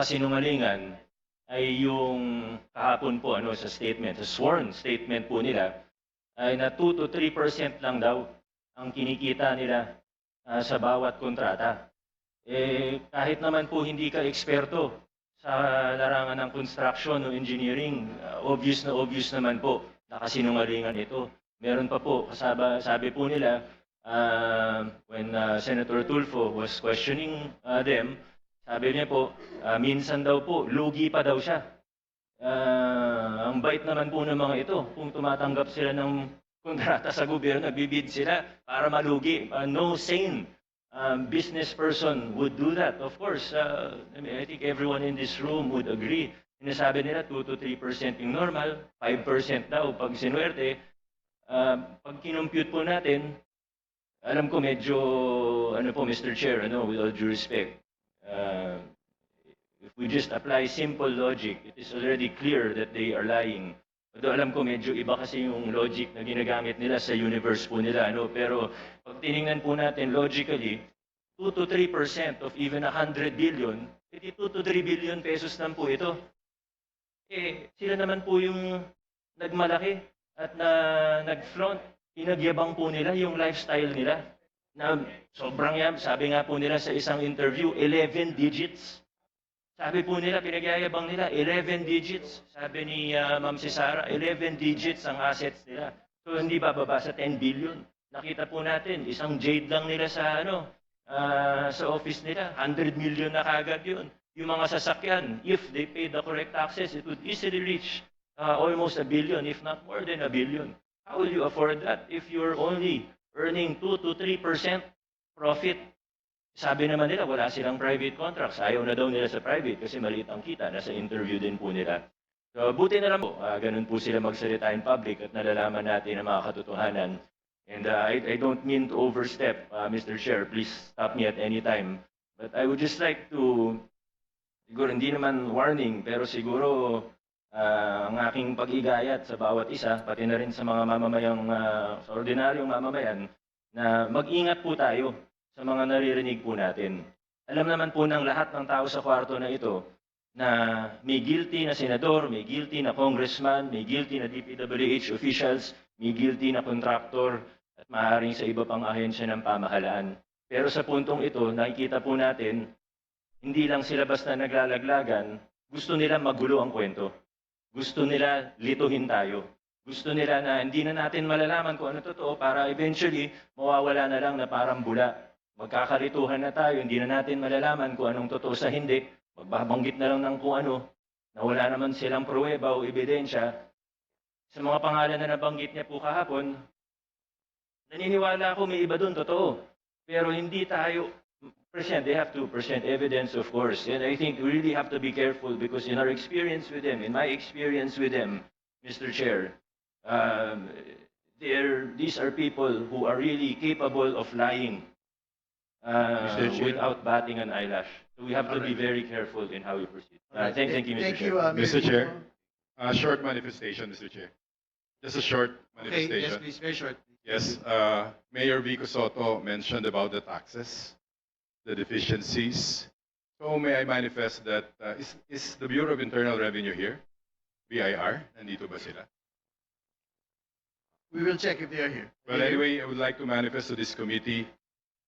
kasinungalingan ay yung kahapon po sa statement, sa sworn statement po nila, ay na 2 to 3% lang daw ang kinikita nila sa bawat kontrata. Kahit naman po hindi ka eksperto sa larangan ng construction o engineering, obvious naman po na kasinungalingan ito. Meron pa po, sabi po nila, when Senator Tulfo was questioning them, sabi niya po, minsan daw po, lugi pa daw siya. Ang bait naman po ng mga ito kung tumatanggap sila ng kontrata sa gobyerno, nagbibid sila para malugi. No sane business person would do that. Of course, I think everyone in this room would agree. Sinasabi nila 2 to 3% yung normal, 5% daw pag sinuwerte. Pag kinompute po natin, alam ko medyo, Mr. Chair, with all due respect, if we just apply simple logic, it is already clear that they are lying. Although alam ko medyo iba kasi yung logic na ginagamit nila sa universe po nila. Pero pag tiningnan po natin logically, 2 to 3% of even 100 billion, 2 to 3 billion pesos lang po ito. Sila naman po yung nagmalaki at nag-flaunt. Pinagyabang po nila yung lifestyle nila. Na sobrang yan, sabi nga po nila sa isang interview, 11 digits. Sabi po nila, pinagyayabang nila, 11 digits. Sabi ni Ma'am Sara, 11 digits ang assets nila. So hindi bababa sa 10 billion. Nakita po natin, isang jade lang nila sa office nila, 100 million na kagad yun. Yung mga sasakyan, if they pay the correct taxes, it would easily reach almost 1 billion, if not more than 1 billion. How will you afford that if you're only earning 2 to 3% profit? Sabi naman nila, wala silang private contracts. Ayaw na daw nila sa private kasi maliit ang kita. Nasa interview din po nila. So, buti na lang po, ganun po sila magsalita in public at nalalaman natin ang mga katotohanan. And I don't mean to overstep, Mr. Chair. Please stop me at any time. But I would just like to, siguro hindi naman warning, pero siguro ang aking pag-igayat sa bawat isa, pati na rin sa mga mamamayang, sa ordinaryong mamamayan, na mag-ingat po tayo sa mga naririnig po natin. Alam naman po ng lahat ng tao sa kwarto na ito na may guilty na senador, may guilty na congressman, may guilty na DPWH officials, may guilty na contractor, at maaaring sa iba pang ahensya ng pamahalaan. Pero sa puntong ito, nakikita po natin, hindi lang sila basta naglalaglagan, gusto nila magulo ang kwento. Gusto nila lituhin tayo. Gusto nila na hindi na natin malalaman kung ano totoo para eventually mawawala na lang na parang bula. Magkakalituhan na tayo, hindi na natin malalaman kung anong totoo sa hindi. Magbabanggit na lang ng kung ano, na wala naman silang pruweba o ebidensya. Sa mga pangalan na nabanggit niya po kahapon, naniniwala ako may iba doon, totoo. Pero hindi tayo, they have to present evidence, of course. And I think we really have to be careful because in our experience with them, in my experience with them, Mr. Chair, these are people who are really capable of lying without batting an eyelash. So we have to be very careful in how we proceed. Thank you, Mr. Thank Chair. you, Mr. Chair, short manifestation, Mr. Chair. Just a short Okay, manifestation. yes, please, very short. Yes, Mayor Vico Soto mentioned about the taxes, the deficiencies. So may I manifest that, is the Bureau of Internal Revenue here? BIR, nandito ba sila? We will check if they are here. Well, anyway, I would like to manifest to this committee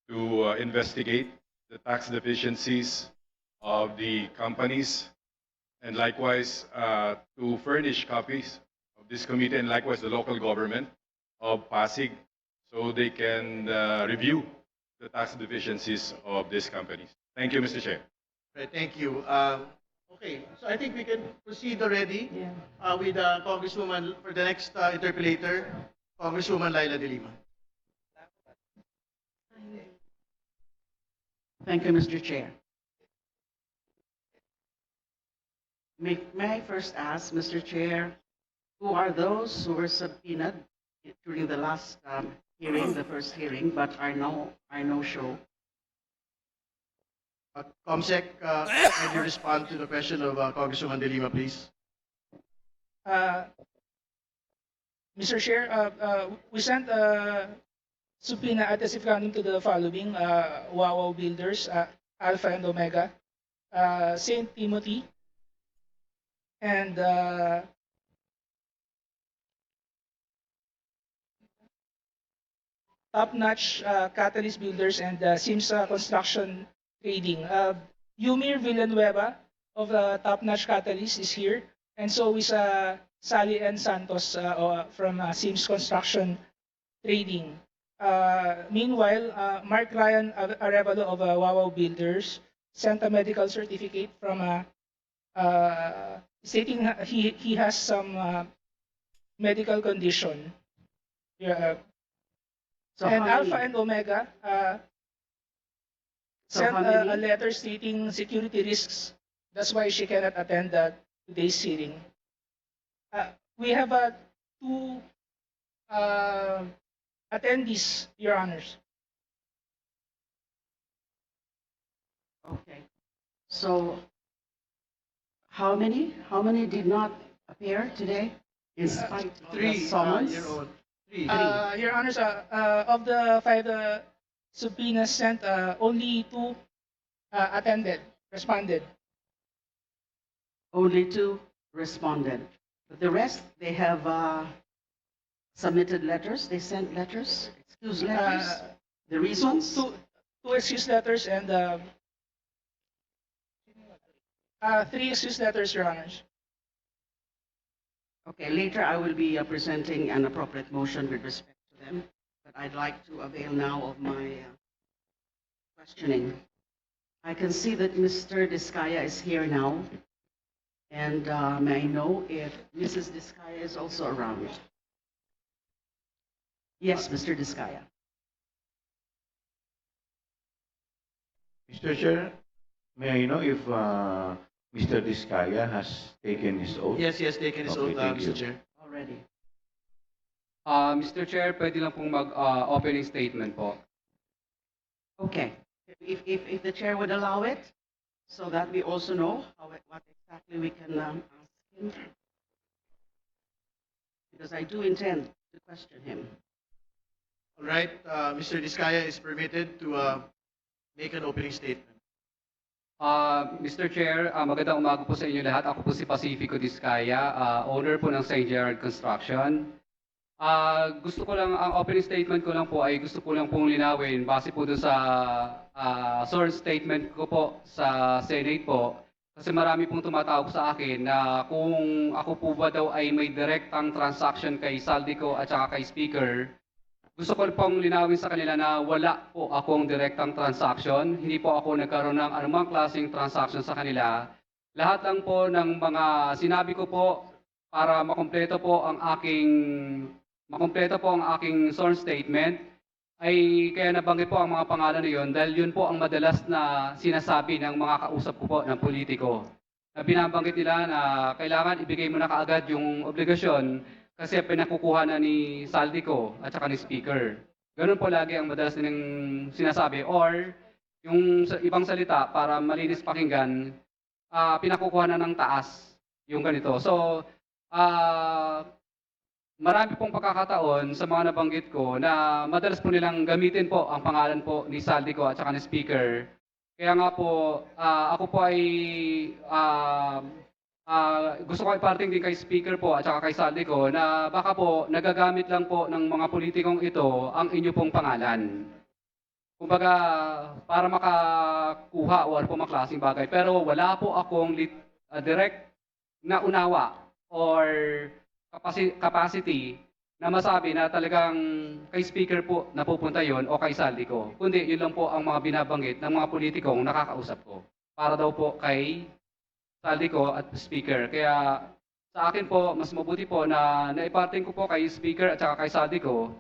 to investigate the tax deficiencies of the companies and likewise to furnish copies of this committee and likewise the local government of Pasig so they can review the tax deficiencies of these companies. Thank you, Mr. Chair. Right, thank you. Okay, so I think we can proceed already Yeah. with Congresswoman for the next interpellator, Congresswoman Laila De Lima. Thank you, Mr. Chair. May I first ask, Mr. Chair, who are those who were subpoenaed during the last hearing, the first hearing, but are no show? Comsec, can you respond to the question of Congresswoman De Lima, please? Mr. Chair, we sent a subpoena at testificatum to the following: Wawaw Builders, Alpha and Omega, St. Timothy, and Top-Notch Catalyst Builders and Sims Construction Trading. Yumir Villanueva of Top-Notch Catalyst is here, and so is Sally N. Santos from Sims Construction Trading. Meanwhile, Mark Ryan Arevalo of Wawaw Builders sent a medical certificate from stating he has some medical condition. Yeah, So and how Alpha many? and Omega So sent how a many? letter stating security risks. That's why she cannot attend today's hearing. We have two attendees, Your Honors. Okay. So how many? How many did not appear today in spite of the Three, summons? Your Honor. Three. Your Honors, of the five subpoenas sent, only two responded. Only two responded. But the rest, they have submitted letters. They sent letters, excuse letters. The reasons? Two excuse letters and three excuse letters, Your Honors. Okay, later I will be presenting an appropriate motion with respect to them, but I'd like to avail now of my questioning. I can see that Mr. Diskaya is here now, and may I know if Mrs. Diskaya is also around? Yes, Mr. Diskaya. Mr. Chair, may I know if Mr. Diskaya has taken his oath? Yes, yes, taken his Okay, oath, thank Mr. you. Chair. Already. Mr. Chair, pwede lang pong mag-opening statement po. Okay. If the chair would allow it, so that we also know what exactly we can ask him. Because I do intend to question him. All right, Mr. Diskaya is permitted to make an opening statement. Mr. Chair, magandang umaga po sa inyo lahat. Ako po si Pacifico Diskaya, owner po ng St. Gerard Construction. Gusto ko lang, ang opening statement ko lang po ay gusto ko lang pong linawin base po doon sa sworn statement ko po sa Senate po. Kasi marami pong tumatawag sa akin na kung ako po ba daw ay may direktang transaction kay Saldico at saka kay Speaker. Gusto ko pong linawin sa kanila na wala po akong direktang transaction. Hindi po ako nagkaroon ng anumang klaseng transaction sa kanila. Lahat lang po ng mga sinabi ko po para makumpleto po ang aking sworn statement ay kaya nabanggit po ang mga pangalan na yun dahil yun po ang madalas na sinasabi ng mga kausap ko po ng politiko. Na binabanggit nila na kailangan ibigay mo na kaagad yung obligasyon kasi pinakukuha na ni Saldico at saka ni Speaker. Ganun po lagi ang madalas nilang sinasabi. Or, yung ibang salita, para malinis pakinggan, pinakukuha na ng taas yung ganito. So, marami pong pagkakataon sa mga nabanggit ko na madalas po nilang gamitin po ang pangalan po ni Saldico at saka ni Speaker. Kaya nga po, ako po ay gusto ko iparting din kay Speaker po at saka kay Saldico na baka po nagagamit lang po ng mga politikong ito ang inyo pong pangalan. Kumbaga, para makakuha o ano po mga klaseng bagay. Pero wala po akong direct na unawa or capacity na masabi na talagang kay Speaker po napupunta yon o kay Saldico. Kundi yun lang po ang mga binabanggit ng mga politikong nakakausap ko. Para daw po kay Saldico at Speaker. Kaya sa akin po, mas mabuti po na naiparting ko po kay Speaker at saka kay Saldico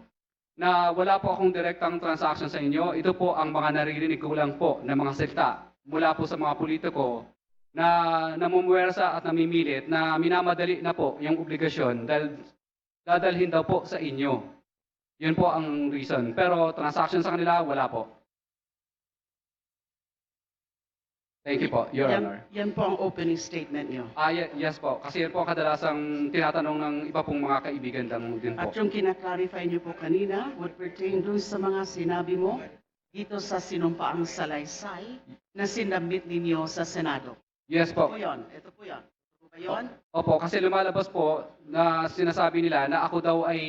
na wala po akong direktang transaction sa inyo. Ito po ang mga naririnig ko lang po na mga salita mula po sa mga politiko na namumuwersa at namimilit na minamadali na po yung obligasyon dahil dadalhin daw po sa inyo. Yun po ang reason. Pero transaction sa kanila, wala po. Thank you po, Your Honor. Yan po ang opening statement niyo. Yes po. Kasi yan po ang kadalasang tinatanong ng iba pong mga kaibigan lang din po. At yung kinaklarify niyo po kanina would pertain dun sa mga sinabi mo dito sa sinumpaang salaysay na sinabit ninyo sa Senado. Yes Ito po. po yun. Ito po yun. Ito po ba yun? Opo, kasi lumalabas po na sinasabi nila na ako daw ay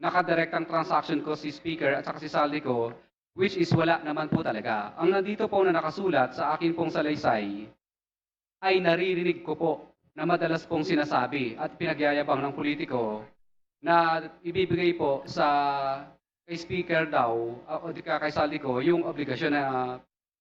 nakadirektang transaction ko si Speaker at saka si Saldi ko, which is wala naman po talaga. Ang nandito po na nakasulat sa akin pong salaysay ay naririnig ko po na madalas pong sinasabi at pinagyayabang ng politiko na ibibigay po sa kay Speaker daw o di ka kay Saldi ko yung obligasyon na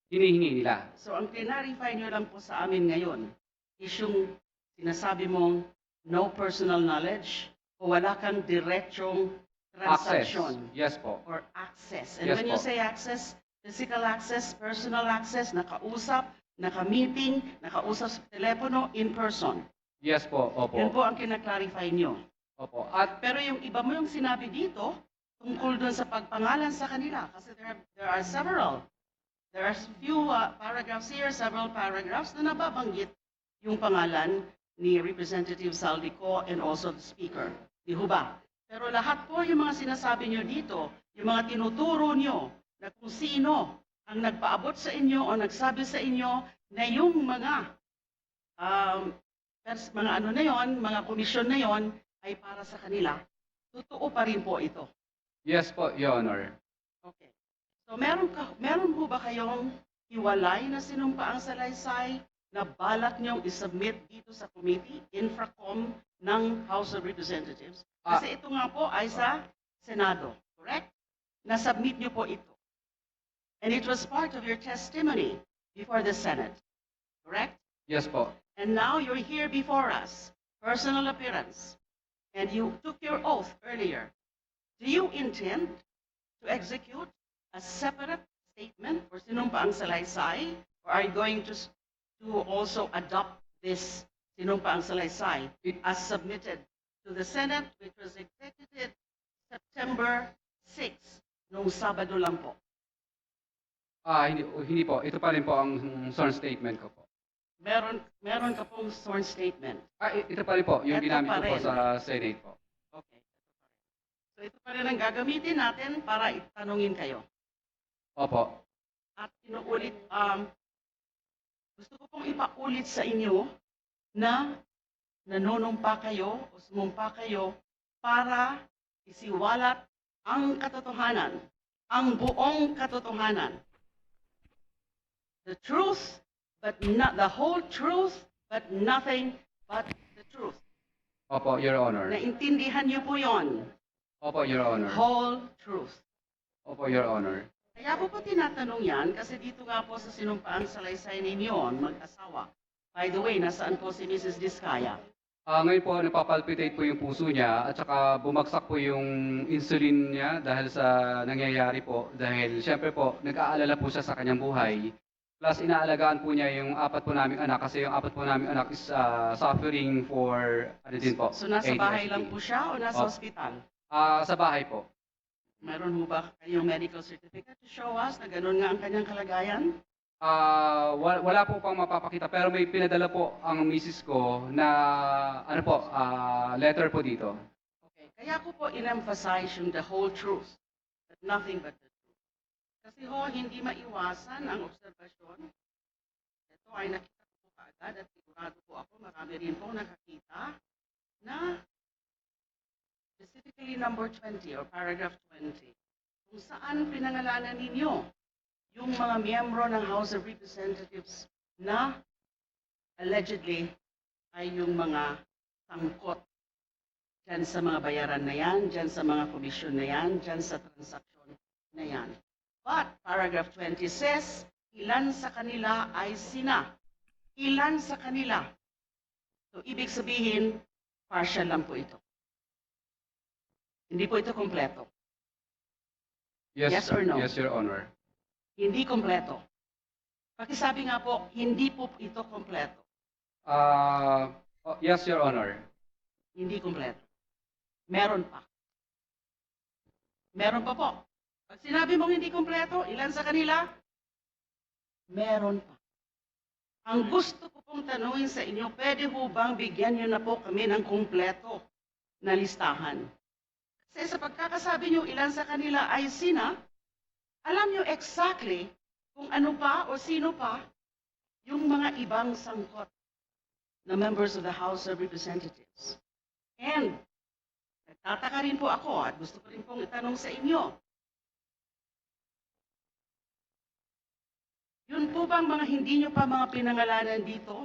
hinihingi nila. So ang clarify nyo lang po sa amin ngayon is yung sinasabi mong no personal knowledge o wala kang diretsong Access. transaction Yes po. or access. And Yes when you po. say access, physical access, personal access, nakausap, naka-meeting, nakausap sa telepono, in person. Yes po. Yun Opo. po ang kinaklarify nyo. Opo. At Pero yung iba mo yung sinabi dito, tungkol dun sa pagpangalan sa kanila. Kasi there are several. There are few paragraphs here, several paragraphs na nababanggit yung pangalan ni Representative Saldico and also the Speaker. Di ho ba? Pero lahat po yung mga sinasabi nyo dito, yung mga tinuturo nyo na kung sino ang nagpaabot sa inyo o nagsabi sa inyo na yung mga mga ano na yon, mga komisyon na yon ay para sa kanila. Totoo pa rin po ito. yes po, Your Honor. Okay. So meron po ba kayong hiwalay na sinumpaang salaysay na balak niyong isubmit dito sa committee, Infracom ng House of Representatives? Kasi ito nga po ay sa Senado, correct? Nasubmit niyo po ito. And it was part of your testimony before the Senate, correct? Yes po. And now you're here before us, personal appearance, and you took your oath earlier. Do you intend to execute a separate statement for sinumpaang salaysay, or are you going to also adopt this sinumpaang salaysay as submitted to the Senate, which was executed September 6, noong Sabado lang po? Hindi po. Ito pa rin po ang sworn statement ko po. Meron ka pong sworn statement. Ito pa rin po, yung Ito ginamit pa ko po rin. sa Senate po. Okay. So ito pa rin ang gagamitin natin para itanungin kayo. Opo. At inuulit, gusto ko pong ipaulit sa inyo na nanunumpa kayo o sumumpa kayo para isiwalat ang katotohanan, ang buong katotohanan. The truth, but not the whole truth, but nothing but the truth. Opo, Your Honor. Naintindihan niyo po yon, Opo, Your Honor. whole truth. Opo, Your Honor. Kaya po tinatanong yan kasi dito nga po sa sinumpaang salaysay ninyo, mag-asawa. By the way, nasaan po si Mrs. Diskaya? Ngayon po, napapalpitate po yung puso niya at saka bumagsak po yung insulin niya dahil sa nangyayari po. Dahil siyempre po, nag-aalala po siya sa kanyang buhay. Plus, inaalagaan po niya yung apat po naming anak kasi yung apat po naming anak is suffering for, ano din po, So nasa bahay ADHD. lang po siya o nasa Opo. ospital? Sa bahay po. Meron ho ba kayong medical certificate to show us na ganun nga ang kanyang kalagayan? Wala po pang mapapakita pero may pinadala po ang misis ko na ano po, letter po dito. Okay, kaya ko po in-emphasize yung the whole truth, but nothing but the truth. Kasi ho, hindi maiwasan ang obserbasyon. Ito ay nakita ko po kaagad at sigurado po ako, marami rin po nakakita na specifically number 20 or paragraph 20, kung saan pinangalanan ninyo yung mga miyembro ng House of Representatives na allegedly ay yung mga sangkot dyan sa mga bayaran na yan, dyan sa mga komisyon na yan, dyan sa transaksyon na yan. But paragraph 20 says, ilan sa kanila ay sina. Ilan sa kanila. So ibig sabihin, partial lang po ito. Hindi po ito kompleto. Yes or no? Yes, Your Honor. Hindi kompleto. Pakisabi nga po, hindi po ito kompleto. Yes, Your Honor. Hindi kompleto. Meron pa. Meron pa po. Pag sinabi mong hindi kompleto, ilan sa kanila? Meron pa. Ang gusto ko pong tanungin sa inyo, pwede ho bang bigyan nyo na po kami ng kompleto na listahan? Kasi sa pagkakasabi nyo ilan sa kanila ay sina, alam nyo exactly kung ano pa o sino pa yung mga ibang sangkot na members of the House of Representatives. And nagtataka rin po ako at gusto ko rin pong itanong sa inyo, yun po bang mga hindi nyo pa mga pinangalanan dito,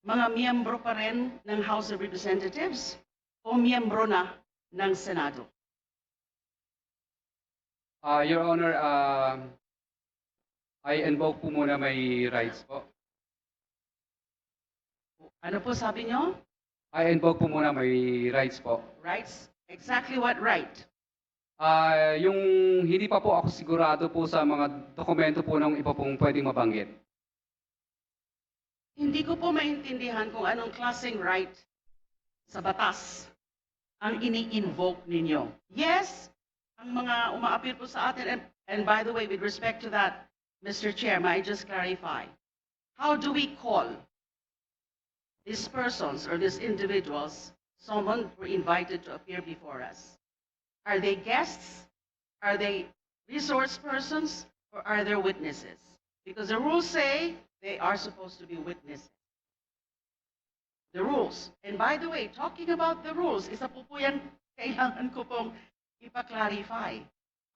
mga miyembro pa rin ng House of Representatives o miyembro na ng Senado? Your Honor, I invoke po muna my rights po. Ano po sabi nyo? I invoke po muna my rights po. Rights? Exactly what right? Yung hindi pa po ako sigurado po sa mga dokumento po ng iba pong pwedeng mabanggit. Hindi ko po maintindihan kung anong klaseng right sa batas ang ini-invoke ninyo. Yes, ang mga umaapir po sa atin, and by the way, with respect to that, Mr. Chair, may I just clarify, how do we call these persons or these individuals, someone were invited to appear before us? Are they guests? Are they resource persons? Or are they witnesses? Because the rules say they are supposed to be witnesses. The rules. And by the way, talking about the rules, isa po po yan kailangan ko pong ipa-clarify.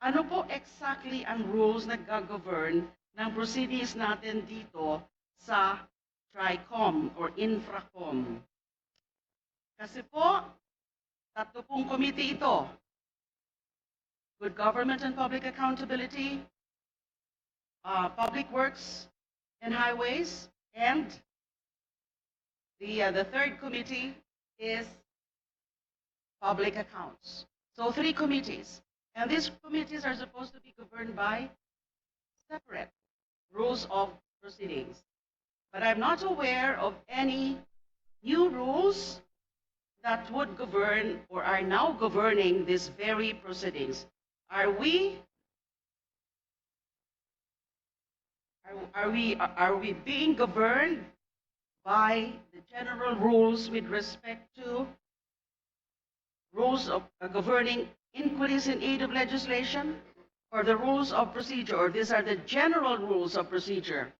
Ano po exactly ang rules na gag-govern ng proceedings natin dito sa TRICOM or Infracom? Kasi po, tatlo pong committee ito. Good Government and Public Accountability, Public Works and Highways, and the third committee is Public Accounts. So 3 committees. And these committees are supposed to be governed by separate rules of proceedings. But I'm not aware of any new rules that would govern or are now governing these very proceedings. Are we being governed by the general rules with respect to rules of governing inquiries in aid of legislation, or the rules of procedure, or these are the general rules of procedure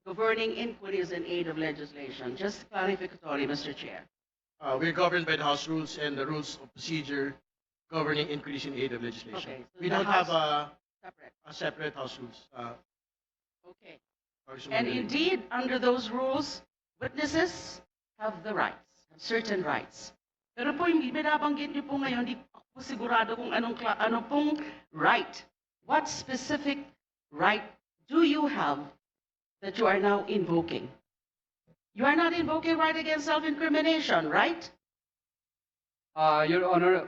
governing inquiries in aid of legislation? Just clarificatory, Mr. Chair. We're governed by the House rules and the rules of procedure governing increase in aid of legislation. Okay, so We the don't have Separate. a separate House rules. Okay. Congresswoman And Galing. indeed, under those rules, witnesses have the rights, have certain rights. Pero po yung binabanggit niyo po ngayon, di ako po sigurado kung ano pong right. What specific right do you have that you are now invoking? You are not invoking right against self-incrimination, right? Your Honor,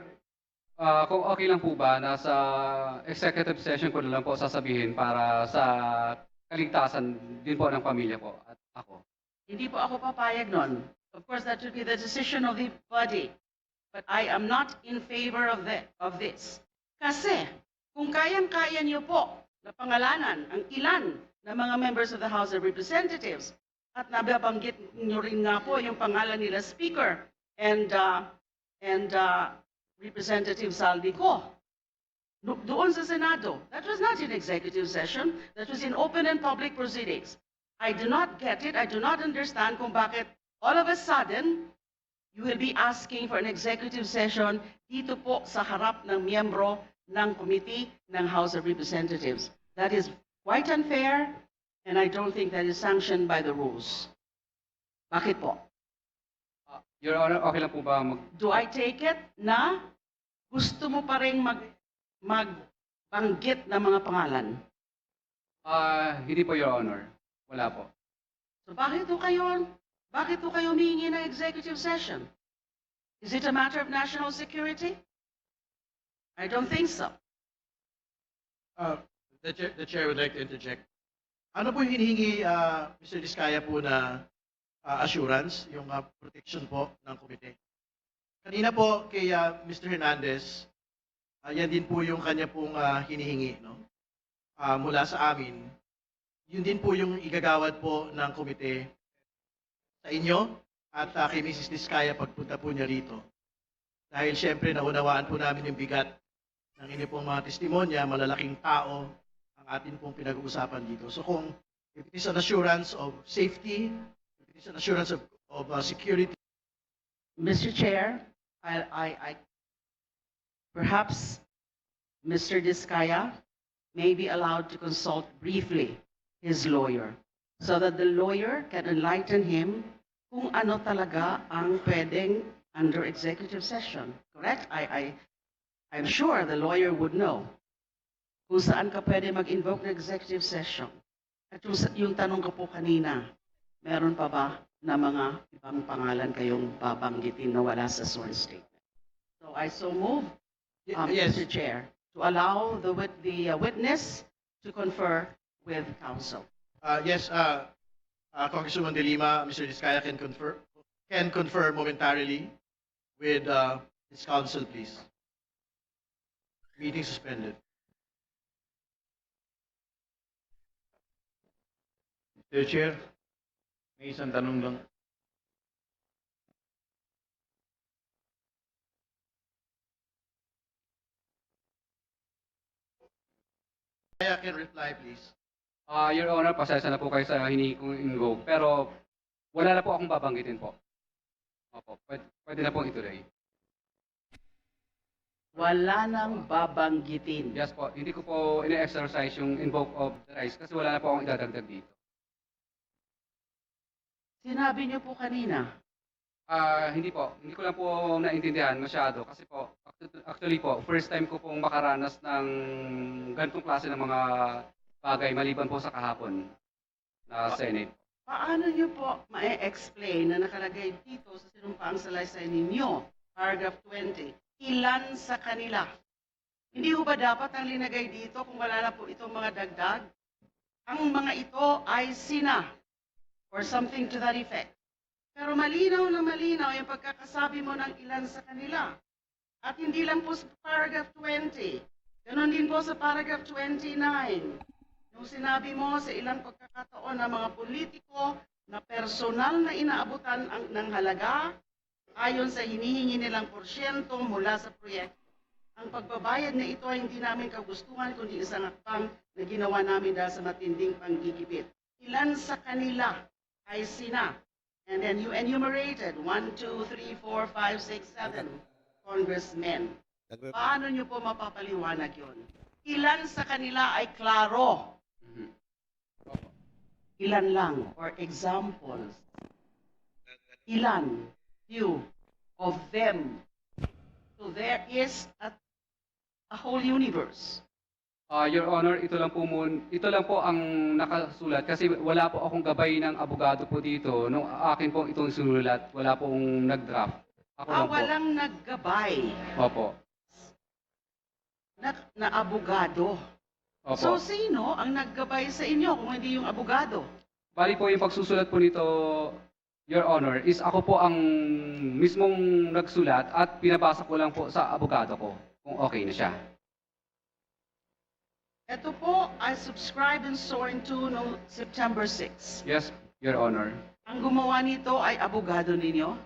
kung okay lang po ba, nasa executive session ko na lang po sasabihin para sa kaligtasan din po ng pamilya ko at ako. Hindi po ako papayag nun. Of course, that should be the decision of the body. But I am not in favor of this. Kasi, kung kayang-kaya niyo po na pangalanan ang ilan na mga members of the House of Representatives at nababanggit niyo rin nga po yung pangalan nila Speaker and Representative Saldico. Doon sa Senado, that was not in executive session, that was in open and public proceedings. I do not get it, I do not understand kung bakit all of a sudden, you will be asking for an executive session dito po sa harap ng miyembro ng committee ng House of Representatives. That is quite unfair, and I don't think that is sanctioned by the rules. Bakit po? Your Honor, okay lang po ba Do I take it na gusto mo pa rin magbanggit ng mga pangalan? Hindi po, Your Honor. Wala po. So bakit po kayo humihingi ng executive session? Is it a matter of national security? I don't think so. The chair would like to interject. Ano po yung hinihingi, Mr. Diskaya po na assurance, yung protection po ng komite? Kanina po kay Mr. Hernandez, yan din po yung kanya pong hinihingi, no? Mula sa amin. Yun din po yung igagawad po ng komite sa inyo at kay Mrs. Diskaya pagpunta po niya rito. Dahil syempre naunawaan po namin yung bigat ng inyong pong mga testimonya, malalaking tao ang atin pong pinag-uusapan dito. So kung if it is an assurance of safety, if it is an assurance of security, Mr. Chair, perhaps Mr. Diskaya may be allowed to consult briefly his lawyer so that the lawyer can enlighten him kung ano talaga ang pwedeng under executive session. Correct? I'm sure the lawyer would know kung saan ka pwede mag-invoke ng executive session. At yung tanong ko po kanina, meron pa ba na mga ibang pangalan kayong babanggitin na wala sa sworn statement? So I so move, yes, Mr. Chair, to allow the witness to confer with counsel. yes, Congresswoman De Lima, Mr. Diskaya can confer momentarily with his counsel, please. Meeting suspended. Mr. Chair, may isang tanong lang. Diskaya can reply, please. Your Honor, pasensya na po kayo sa hinihingi kong invoke, pero wala na po akong babanggitin po. Opo, pwede na pong ituloy. Wala nang babanggitin. Yes po, hindi ko po ine-exercise yung invoke of the rights kasi wala na po akong idadagdag dito. Sinabi niyo po kanina, Hindi po, hindi ko lang po naintindihan masyado kasi po, actually po, first time ko pong makaranas ng ganitong klase ng mga bagay maliban po sa kahapon na Senate. paano niyo po ma-explain na nakalagay dito sa sinumpaang salaysay ninyo, paragraph 20, ilan sa kanila? Hindi ho ba dapat ang linagay dito kung wala na po itong mga dagdag? Ang mga ito ay sina or something to that effect. Pero malinaw na malinaw yung pagkakasabi mo ng ilan sa kanila. At hindi lang po sa paragraph 20. Ganon din po sa paragraph 29. Yung sinabi mo sa ilang pagkakataon ng mga politiko na personal na inaabutan ng halaga ayon sa hinihingi nilang porsyento mula sa proyekto. Ang pagbabayad na ito ay hindi namin kagustuhan kundi isang hakbang na ginawa namin dahil sa matinding panggigipit. Ilan sa kanila ay sina? And then you enumerated 1, 2, 3, 4, 5, 6, 7 congressmen. Paano nyo po mapapaliwanag yun? Ilan sa kanila ay klaro? Ilan lang, or examples. Ilan, few of them. So there is a whole universe. Your Honor, ito lang po ang nakasulat kasi wala po akong gabay ng abogado po dito. Nung akin pong itong sinulat, wala pong nag-draft. Ako lang po. Walang naggabay Opo. na abogado. Opo. So sino ang naggabay sa inyo kung hindi yung abogado? Bali po yung pagsusulat po nito, Your Honor, is ako po ang mismong nagsulat at pinabasa ko lang po sa abogado ko kung okay na siya. Ito po ay subscribed and sworn to no September 6. Yes, Your Honor. Ang gumawa nito ay abogado ninyo?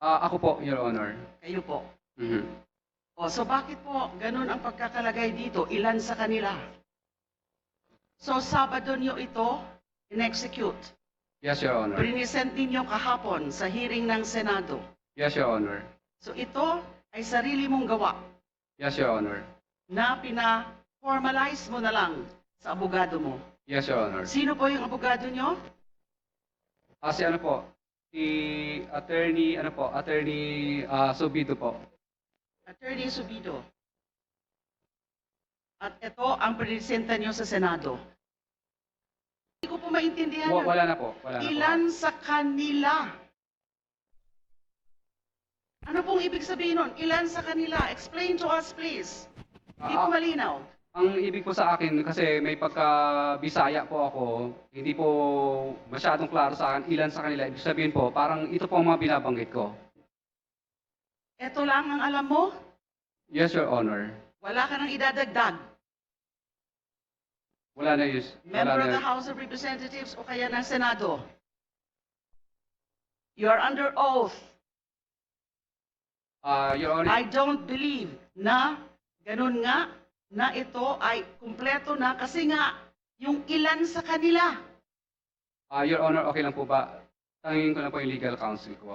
Ako po, Your Honor. Kayo po. Mhm. O, so bakit po ganun ang pagkakalagay dito? Ilan sa kanila? So Sabado nyo ito in-execute. Yes, Your Honor. Prinisent ninyo kahapon sa hearing ng Senado. Yes, Your Honor. So ito ay sarili mong gawa Yes, Your Honor. na pina-formalize mo na lang sa abogado mo. Yes, Your Honor. Sino po yung abogado nyo? Si ano po, si attorney, Subido po. Attorney Subido. At ito ang presenta nyo sa Senado. Hindi ko po maintindihan. Wala na po. Wala na po. Ilan sa kanila? Ano pong ibig sabihin nun? Ilan sa kanila? Explain to us, please. Hindi po malinaw. Ang ibig po sa akin, kasi may pagka-Bisaya po ako, hindi po masyadong klaro sa akin ilan sa kanila. Ibig sabihin po, parang ito po ang mga binabanggit ko. Ito lang ang alam mo? Yes, Your Honor. Wala ka nang idadagdag. Wala na yun. Member of the House of Representatives o kaya ng Senado. You are under oath. Your Honor, I don't believe na ganun nga na ito ay kumpleto na kasi nga yung ilan sa kanila. Your Honor, okay lang po ba? Tangingin ko lang po yung legal counsel ko.